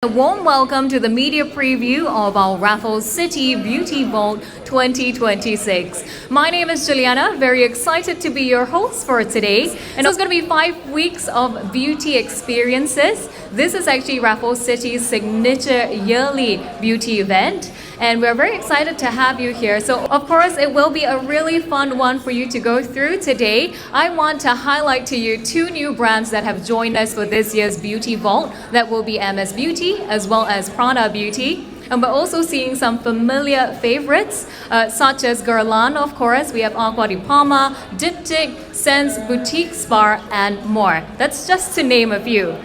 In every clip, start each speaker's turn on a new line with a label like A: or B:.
A: A warm welcome to the media preview of our Raffles City Beauty Vault 2026. My name is Juliana, very excited to be your host for today. And it's going to be 5 weeks of beauty experiences. This is actually Raffles City's signature yearly beauty event. And we're very excited to have you here. So of course, it will be a really fun one for you to go through today. I want to highlight to you 2 new brands that have joined us for this year's Beauty Vault. That will be MS Beauty as well as Prada Beauty. And we're also seeing some familiar favorites, such as Guerlain, of course. We have Aqua di Palma, Diptyque, Sense, Boutique Spa, and more. That's just to name a few.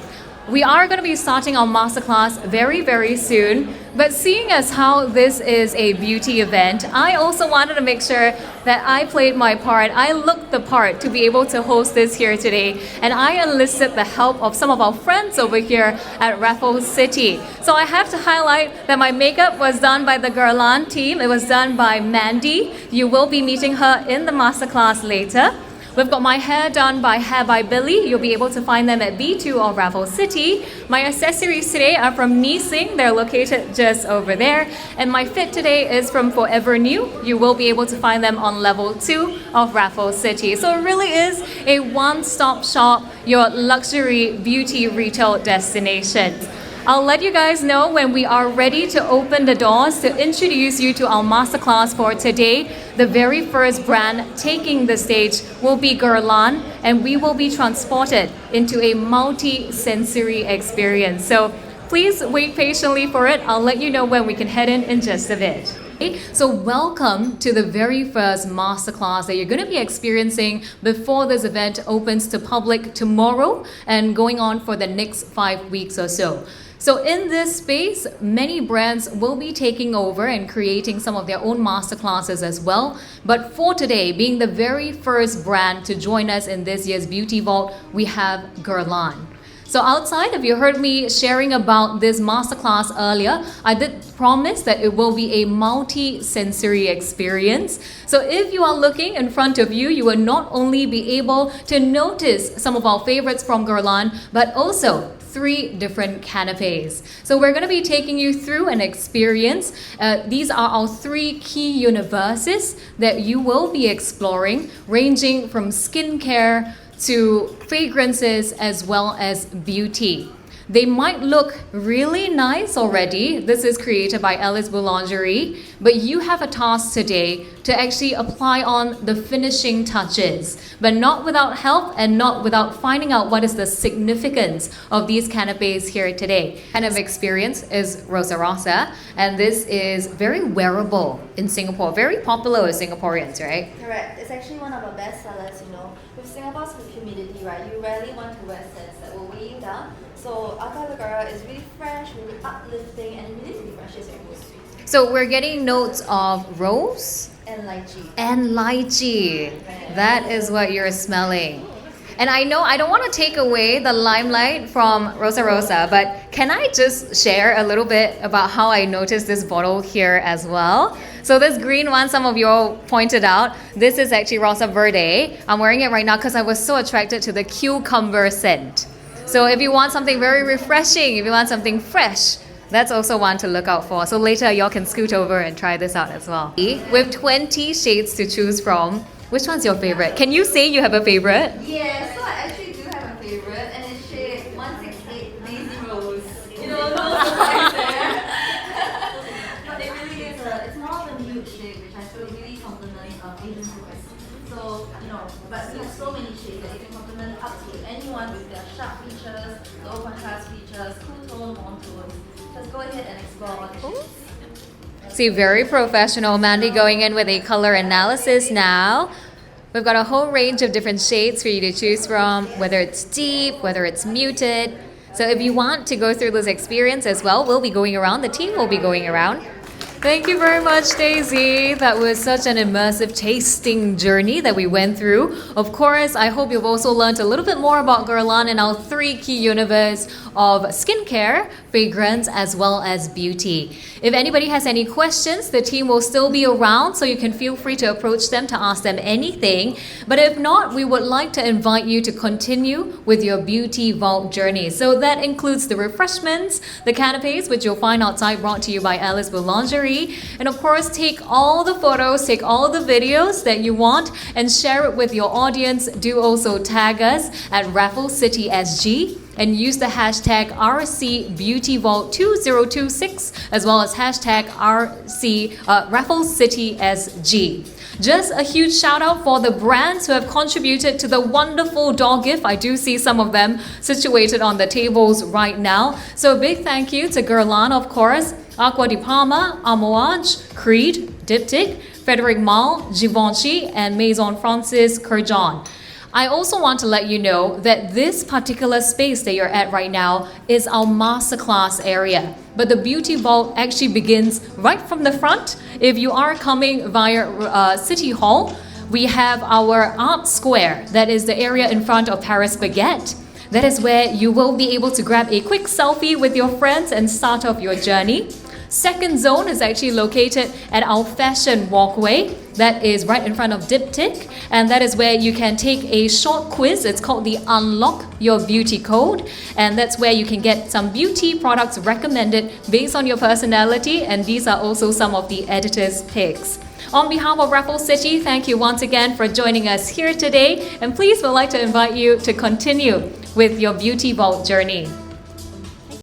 A: We are going to be starting our masterclass very soon, but seeing as how this is a beauty event, I also wanted to make sure that I played my part. I looked the part to be able to host this here today, and I enlisted the help of some of our friends over here at Raffles City. So I have to highlight that my makeup was done by the Guerlain team. It was done by Mandy. You will be meeting her in the masterclass later. We've got my hair done by Hair by Billy. You'll be able to find them at B2 of Raffles City. My accessories today are from Nising. They're located just over there. And my fit today is from Forever New. You will be able to find them on level 2 of Raffles City. So it really is a one-stop shop, your luxury beauty retail destination. I'll let you guys know when we are ready to open the doors to introduce you to our masterclass for today. The very first brand taking the stage will be Guerlain, and we will be transported into a multi-sensory experience. So please wait patiently for it. I'll let you know when we can head in just a bit. So welcome to the very first masterclass that you're going to be experiencing before this event opens to public tomorrow and going on for the next 5 weeks or so. So in this space, many brands will be taking over and creating some of their own masterclasses as well. But for today, being the very first brand to join us in this year's Beauty Vault, we have Guerlain. So outside, if you heard me sharing about this masterclass earlier, I did promise that it will be a multi-sensory experience. So if you are looking in front of you, you will not only be able to notice some of our favorites from Guerlain, but also 3 different canapes. So we're going to be taking you through an experience. These are our 3 key universes that you will be exploring, ranging from skincare to fragrances as well as beauty. They might look really nice already. This is created by Alice Boulangerie, but you have a task today to actually apply on the finishing touches, but not without help and not without finding out what is the significance of these canapes here today. Kind of experience is Rosa Rosa, and this is very wearable in Singapore, very popular with Singaporeans, right?
B: Correct. It's actually one of our best sellers, you know. With Singapore's humidity, right, you rarely want to wear scents that will weigh you down. So Alta Ligera is really fresh, really uplifting, and really refreshes your mood.
A: So we're getting notes of rose
B: And lychee.
A: and lychee. That is what you're smelling. And I know I don't want to take away the limelight from Rosa Rosa, but can I just share a little bit about how I noticed this bottle here as well? So this green one, some of you all pointed out, this is actually Rosa Verde. I'm wearing it right now because I was so attracted to the cucumber scent. So if you want something very refreshing, if you want something fresh, that's also one to look out for. So later y'all can scoot over and try this out as well. With 20 shades to choose from, which one's your favorite? Can you say you have a favorite?
B: Yeah, so I actually do have a favorite, and it's shade 168 Daisy Rose. You know, no surprise there. But it really is it's more of a nude shade, which I feel really complements Asian colors. So, you know, but we have so many shades that you can complement up to anyone with their sharp features, low contrast features, cool tone, warm tone. Just go ahead and explore all the shades.
A: See, very professional. Mandy going in with a color analysis now. We've got a whole range of different shades for you to choose from, whether it's deep, whether it's muted. So if you want to go through this experience as well, we'll be going around, the team will be going around. Thank you very much, Daisy. That was such an immersive tasting journey that we went through. Of course, I hope you've also learned a little bit more about Guerlain and our three key universe of skincare, fragrance, as well as beauty. If anybody has any questions, the team will still be around, so you can feel free to approach them to ask them anything. But if not, we would like to invite you to continue with your beauty vault journey. So that includes the refreshments, the canapes, which you'll find outside, brought to you by Alice Boulangerie. And of course, take all the photos, take all the videos that you want and share it with your audience. Do also tag us at Raffles City SG and use the hashtag RCBeautyVault2026 as well as hashtag Raffles City SG. Just a huge shout out for the brands who have contributed to the wonderful doll gift. I do see some of them situated on the tables right now. So a big thank you to Guerlain, of course, Aqua di Parma, Amouage, Creed, Diptyque, Frederic Malle, Givenchy, and Maison Francis Kurkdjian. I also want to let you know that this particular space that you're at right now is our masterclass area. But the Beauty Vault actually begins right from the front. If you are coming via City Hall, we have our Art Square. That is the area in front of Paris Baguette. That is where you will be able to grab a quick selfie with your friends and start off your journey. Second zone is actually located at our fashion walkway. That is right in front of Diptyque, and that is where you can take a short quiz. It's called the Unlock Your Beauty Code, and that's where you can get some beauty products recommended based on your personality, and these are also some of the editor's picks. On behalf of Raffles City, thank you once again for joining us here today, and please would like to invite you to continue with your Beauty Vault journey.